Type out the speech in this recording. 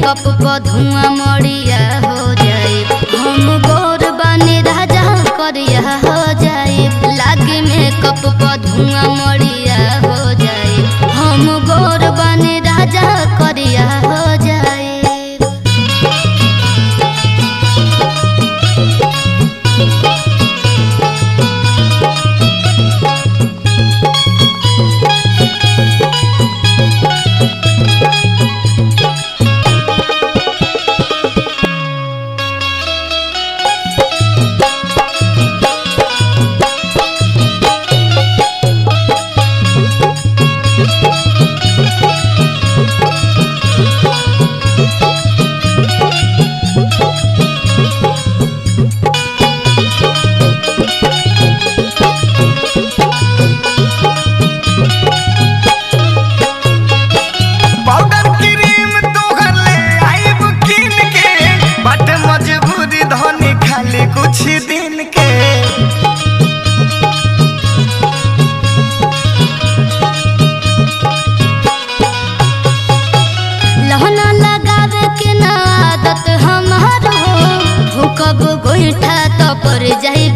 Makeup पर धुआं मड़िया हो जाए। हम गोर बानी राजा करिया हो जाए। लागे मेकअप पर धुआं मड़िया हो जाए। हम गोर बानी राजा करिया हो जाए। कुछ दिन के लहना लगावे के ना आदत हमारो। भूकब गोईठा तो पर जाई